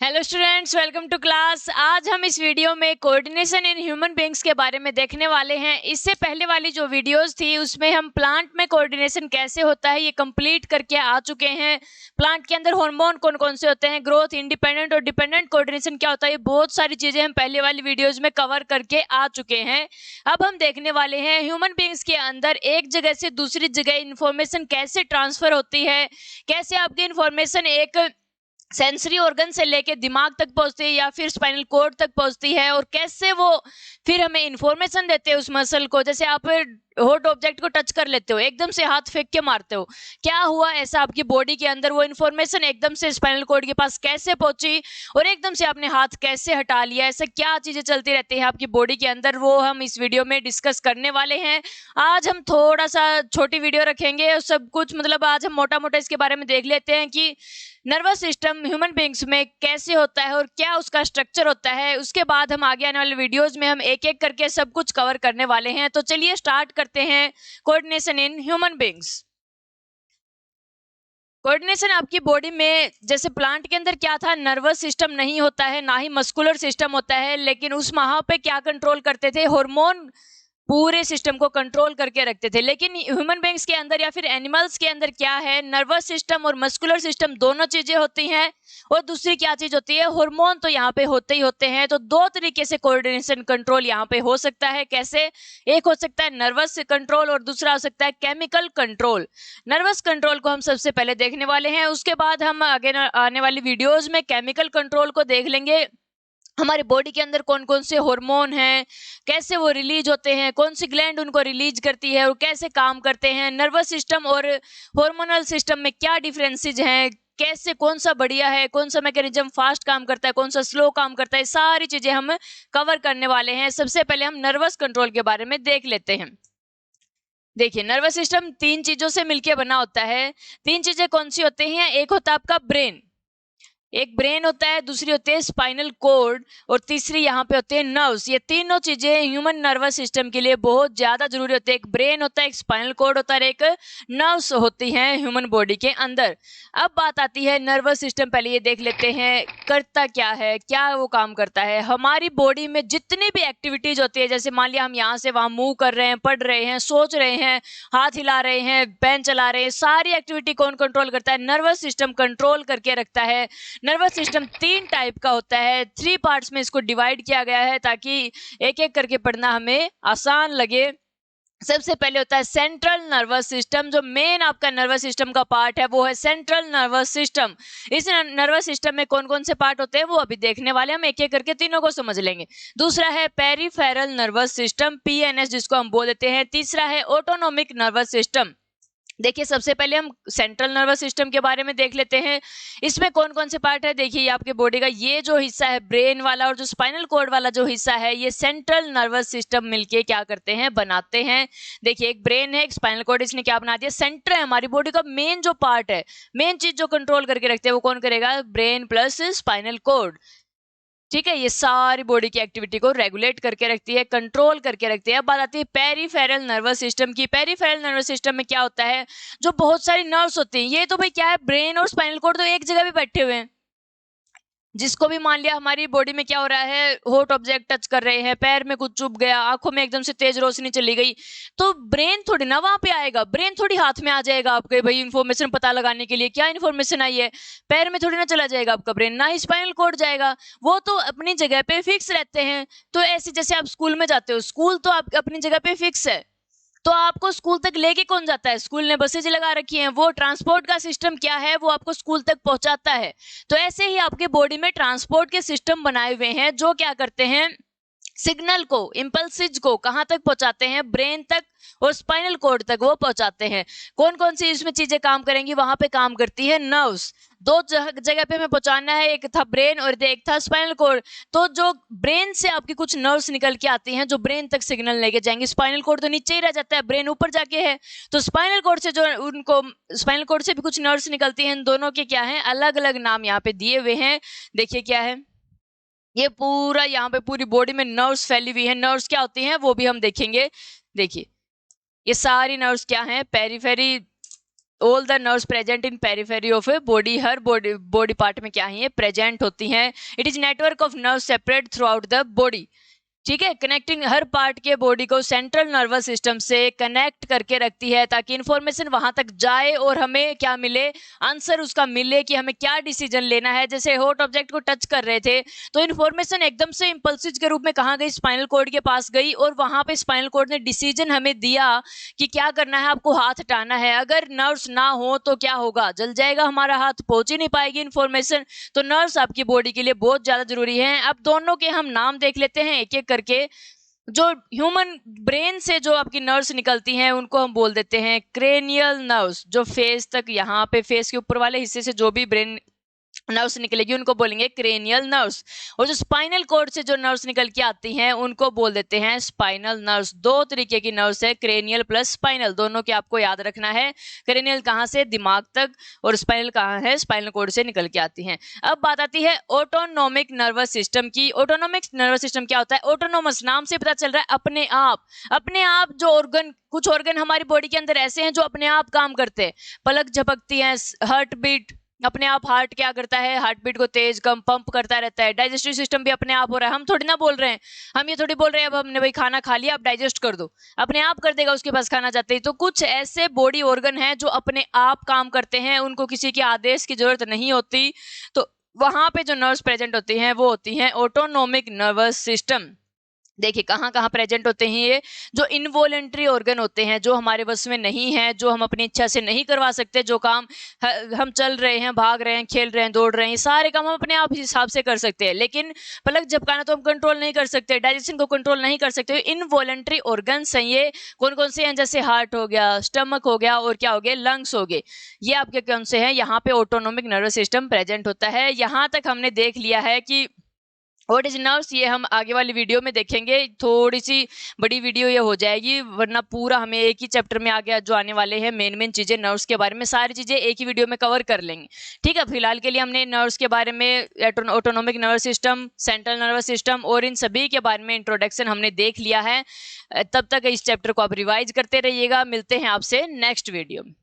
Hello students, welcome to class. आज हम इस वीडियो में कोऑर्डिनेशन इन ह्यूमन बीइंग्स के बारे में देखने वाले हैं। इससे पहले वाली जो वीडियोस थी उसमें हम प्लांट में कोऑर्डिनेशन कैसे होता है ये कंप्लीट करके आ चुके हैं। प्लांट के अंदर हार्मोन कौन कौन से होते हैं, ग्रोथ, इंडिपेंडेंट और डिपेंडेंट कोऑर्डिनेशन क्या होता है, ये बहुत सारी चीजें हम पहले वाली वीडियोज में कवर करके आ चुके हैं। अब हम देखने वाले हैं ह्यूमन बीइंग्स के अंदर एक जगह से दूसरी जगह इंफॉर्मेशन कैसे ट्रांसफर होती है, कैसे आपकी इंफॉर्मेशन एक सेंसरी ऑर्गन से लेके दिमाग तक पहुंचती है या फिर स्पाइनल कॉर्ड तक पहुंचती है, और कैसे वो फिर हमें इंफॉर्मेशन देते हैं उस मसल को। जैसे आप हॉट ऑब्जेक्ट को टच कर लेते हो, एकदम से हाथ फेंक के मारते हो, क्या हुआ ऐसा आपकी बॉडी के अंदर, वो इंफॉर्मेशन एकदम से स्पाइनल कॉर्ड के पास कैसे पहुंची और एकदम से आपने हाथ कैसे हटा लिया, ऐसा क्या चीजें चलती रहती हैं आपकी बॉडी के अंदर, वो हम इस वीडियो में डिस्कस करने वाले हैं। आज हम थोड़ा सा छोटी वीडियो रखेंगे, सब कुछ मतलब आज हम मोटा मोटा इसके बारे में देख लेते हैं कि नर्वस सिस्टम ह्यूमन बीइंग्स में कैसे होता है और क्या उसका स्ट्रक्चर होता है। उसके बाद हम आगे आने वाले वीडियोस में हम एक एक करके सब कुछ कवर करने वाले हैं। तो चलिए स्टार्ट करते हैं coordination in human beings. Coordination आपकी बॉडी में, जैसे प्लांट के अंदर क्या था, नर्वस सिस्टम नहीं होता है, ना ही मस्कुलर सिस्टम होता है, लेकिन उस वहां पे क्या कंट्रोल करते थे, हार्मोन पूरे सिस्टम को कंट्रोल करके रखते थे। लेकिन ह्यूमन बीइंग्स के अंदर या फिर एनिमल्स के अंदर क्या है, नर्वस सिस्टम और मस्कुलर सिस्टम दोनों चीजें होती हैं, और दूसरी क्या चीज होती है, हार्मोन तो यहाँ पे होते ही होते हैं। तो दो तरीके से कोऑर्डिनेशन कंट्रोल यहाँ पे हो सकता है। कैसे? एक हो सकता है नर्वस कंट्रोल और दूसरा हो सकता है केमिकल कंट्रोल। नर्वस कंट्रोल को हम सबसे पहले देखने वाले हैं, उसके बाद हम आगे आने वाली वीडियोज में केमिकल कंट्रोल को देख लेंगे। हमारी बॉडी के अंदर कौन कौन से हार्मोन हैं, कैसे वो रिलीज होते हैं, कौन सी ग्लैंड उनको रिलीज करती है और कैसे काम करते हैं, नर्वस सिस्टम और हार्मोनल सिस्टम में क्या डिफरेंसेस हैं, कैसे कौन सा बढ़िया है, कौन सा मैकेनिज्म फास्ट काम करता है, कौन सा स्लो काम करता है, सारी चीजें हम कवर करने वाले हैं। सबसे पहले हम नर्वस कंट्रोल के बारे में देख लेते हैं। देखिए, नर्वस सिस्टम तीन चीजों से मिलकर बना होता है। तीन चीजें कौन सी होती हैं? एक होता है आपका ब्रेन, एक ब्रेन होता है, दूसरी होती है स्पाइनल कॉर्ड, और तीसरी यहाँ पे होते हैं नर्व्स। ये तीनों चीजें ह्यूमन नर्वस सिस्टम के लिए बहुत ज्यादा जरूरी होती है। एक ब्रेन होता है, एक स्पाइनल कॉर्ड होता है, एक नर्व्स होती हैं ह्यूमन बॉडी के अंदर। अब बात आती है नर्वस सिस्टम, पहले ये देख लेते हैं करता क्या है, क्या वो काम करता है। हमारी बॉडी में जितनी भी एक्टिविटीज होती है, जैसे मान लिया हम यहाँ से वहां मूव कर रहे हैं, पढ़ रहे हैं, सोच रहे हैं, हाथ हिला रहे हैं, पेन चला रहे हैं, सारी एक्टिविटी कौन कंट्रोल करता है? नर्वस सिस्टम कंट्रोल करके रखता है। नर्वस सिस्टम तीन टाइप का होता है, थ्री पार्ट्स में इसको डिवाइड किया गया है ताकि एक एक करके पढ़ना हमें आसान लगे। सबसे पहले होता है सेंट्रल नर्वस सिस्टम। जो मेन आपका नर्वस सिस्टम का पार्ट है वो है सेंट्रल नर्वस सिस्टम। इस नर्वस सिस्टम में कौन कौन से पार्ट होते हैं वो अभी देखने वाले, हम एक एक करके तीनों को समझ लेंगे। दूसरा है पेरिफेरल नर्वस सिस्टम, पीएनएस जिसको हम बोल देते हैं। तीसरा है ऑटोनोमिक नर्वस सिस्टम। देखिए, सबसे पहले हम सेंट्रल नर्वस सिस्टम के बारे में देख लेते हैं। इसमें कौन कौन से पार्ट है? देखिए, आपके बॉडी का ये जो हिस्सा है ब्रेन वाला और जो स्पाइनल कॉर्ड वाला जो हिस्सा है, ये सेंट्रल नर्वस सिस्टम मिलके क्या करते हैं, बनाते हैं। देखिए, एक ब्रेन है, एक स्पाइनल कॉर्ड, इसने क्या बना दिया, सेंटर है हमारी बॉडी का। मेन जो पार्ट है, मेन चीज जो कंट्रोल करके रखते हैं वो कौन करेगा? Brain plus spinal cord. ठीक है, ये सारी बॉडी की एक्टिविटी को रेगुलेट करके रखती है, कंट्रोल करके रखती है। अब बात आती है पेरिफेरल नर्वस सिस्टम की। पेरिफेरल नर्वस सिस्टम में क्या होता है, जो बहुत सारी नर्व्स होती हैं, ये तो भाई क्या है, ब्रेन और स्पाइनल कॉर्ड तो एक जगह पे बैठे हुए हैं। जिसको भी मान लिया हमारी बॉडी में क्या हो रहा है, हॉट ऑब्जेक्ट टच कर रहे हैं, पैर में कुछ चुभ गया, आंखों में एकदम से तेज रोशनी चली गई, तो ब्रेन थोड़ी ना वहां पे आएगा, ब्रेन थोड़ी हाथ में आ जाएगा आपके, भाई इंफॉर्मेशन पता लगाने के लिए क्या इंफॉर्मेशन आई है, पैर में थोड़ी ना चला जाएगा आपका ब्रेन, ना ही स्पाइनल कॉर्ड जाएगा, वो तो अपनी जगह पे फिक्स रहते हैं। तो ऐसे जैसे आप स्कूल में जाते हो, स्कूल तो आप अपनी जगह पे फिक्स है, तो आपको स्कूल तक लेके कौन जाता है? स्कूल ने बसेज लगा रखी हैं, वो ट्रांसपोर्ट का सिस्टम क्या है, वो आपको स्कूल तक पहुंचाता है। तो ऐसे ही आपके बॉडी में ट्रांसपोर्ट के सिस्टम बनाए हुए हैं जो क्या करते हैं, सिग्नल को, इंपल्सिज को कहां तक पहुंचाते हैं? ब्रेन तक और स्पाइनल कॉर्ड तक वो पहुंचाते हैं। कौन कौन सी इसमें चीजें काम करेंगी? वहां पे काम करती है नर्व्स। दो जगह पे हमें पहुंचाना है, एक था ब्रेन और एक था स्पाइनल कॉर्ड। तो जो ब्रेन से आपकी कुछ नर्व्स निकल के आती हैं जो ब्रेन तक सिग्नल लेके जाएंगे। स्पाइनल कॉर्ड तो नीचे ही रह जाता है, ब्रेन ऊपर जाके है। तो स्पाइनल कॉर्ड से जो उनको, स्पाइनल कॉर्ड से भी कुछ नर्व्स निकलती हैं। इन दोनों के क्या है, अलग अलग नाम यहाँ पे दिए हुए हैं। देखिए क्या है, ये पूरा यहाँ पे पूरी बॉडी में नर्व्स फैली हुई है। नर्व्स क्या होती हैं वो भी हम देखेंगे। देखिए, ये सारी नर्व्स क्या हैं, periphery all the nerves present in periphery of a body, her body part में क्या है प्रेजेंट होती हैं। It is network of nerve separate through out the body, ठीक है, कनेक्टिंग हर पार्ट के बॉडी को सेंट्रल नर्वस सिस्टम से कनेक्ट करके रखती है ताकि इंफॉर्मेशन वहां तक जाए और हमें क्या मिले, आंसर उसका मिले कि हमें क्या डिसीजन लेना है। जैसे हॉट ऑब्जेक्ट को टच कर रहे थे तो इन्फॉर्मेशन एकदम से इंपल्सिव के रूप में कहाँ गई, स्पाइनल कॉर्ड के पास गई और वहां पे स्पाइनल कॉर्ड ने डिसीजन हमें दिया कि क्या करना है, आपको हाथ हटाना है। अगर नर्व्स ना हो तो क्या होगा, जल जाएगा हमारा हाथ, पहुंच ही नहीं पाएगी इंफॉर्मेशन। तो नर्व्स आपकी बॉडी के लिए बहुत ज्यादा जरूरी है। अब दोनों के हम नाम देख लेते हैं एक एक करके। जो ह्यूमन ब्रेन से जो आपकी नर्व्स निकलती हैं उनको हम बोल देते हैं क्रेनियल नर्व्स। जो फेस तक, यहाँ पे फेस के ऊपर वाले हिस्से से जो भी ब्रेन नर्व्स निकलेगी उनको बोलेंगे क्रेनियल नर्व्स। और जो स्पाइनल कॉर्ड से जो नर्व्स निकल के आती हैं उनको बोल देते हैं स्पाइनल नर्व्स। दो तरीके की नर्व्स है, क्रेनियल प्लस स्पाइनल, दोनों के आपको याद रखना है। क्रेनियल कहाँ से, दिमाग तक, और स्पाइनल कहाँ है, स्पाइनल कॉर्ड से निकल के आती हैं। अब बात आती है ऑटोनोमिक नर्वस सिस्टम की। ऑटोनोमिक नर्वस सिस्टम क्या होता है? ऑटोनोमस, नाम से पता चल रहा है अपने आप। अपने आप जो ऑर्गन, कुछ ऑर्गन हमारी बॉडी के अंदर ऐसे हैं जो अपने आप काम करते हैं। पलक झपकती है, हार्ट बीट अपने आप, हार्ट क्या करता है, हार्ट बीट को तेज कम पंप करता रहता है। डाइजेस्टिव सिस्टम भी अपने आप हो रहा है, हम थोड़ी ना बोल रहे हैं, हम ये थोड़ी बोल रहे हैं अब हमने भाई खाना खा लिया आप डाइजेस्ट कर दो, अपने आप कर देगा उसके पास खाना जाते ही। तो कुछ ऐसे बॉडी ऑर्गन हैं जो अपने आप काम करते हैं, उनको किसी के आदेश की जरूरत नहीं होती। तो वहां पे जो नर्व्स प्रेजेंट होती हैं वो होती हैं ऑटोनोमिक नर्वस सिस्टम। देखिए कहाँ कहाँ प्रेजेंट होते हैं ये, जो इनवॉलेंट्री ऑर्गन होते हैं, जो हमारे बस में नहीं है, जो हम अपनी इच्छा से नहीं करवा सकते, जो काम हम चल रहे हैं, भाग रहे हैं, खेल रहे हैं, दौड़ रहे हैं, सारे काम हम अपने आप हिसाब से कर सकते हैं। लेकिन पलक झपकाना तो हम कंट्रोल नहीं कर सकते, डाइजेशन को कंट्रोल नहीं कर सकते। इनवॉलेंट्री ऑर्गन्स हैं ये, कौन कौन से हैं? जैसे हार्ट हो गया, स्टमक हो गया, और क्या हो गया, लंग्स हो गए। ये आपके कौन से हैं? यहाँ पे ऑटोनोमिक नर्वस सिस्टम प्रेजेंट होता है। यहाँ तक हमने देख लिया है कि व्हाट इज नर्व्स, ये हम आगे वाली वीडियो में देखेंगे। थोड़ी सी बड़ी वीडियो ये हो जाएगी, वरना पूरा हमें एक ही चैप्टर में आगे जो आने वाले हैं मेन चीजें नर्व्स के बारे में, सारी चीजें एक ही वीडियो में कवर कर लेंगे। ठीक है, फिलहाल के लिए हमने नर्व्स के बारे में, autonomic nervous system, central nervous system और इन सभी के बारे में इंट्रोडक्शन हमने देख लिया है। तब तक इस चैप्टर को आप रिवाइज करते रहिएगा। मिलते हैं आपसे नेक्स्ट वीडियो में।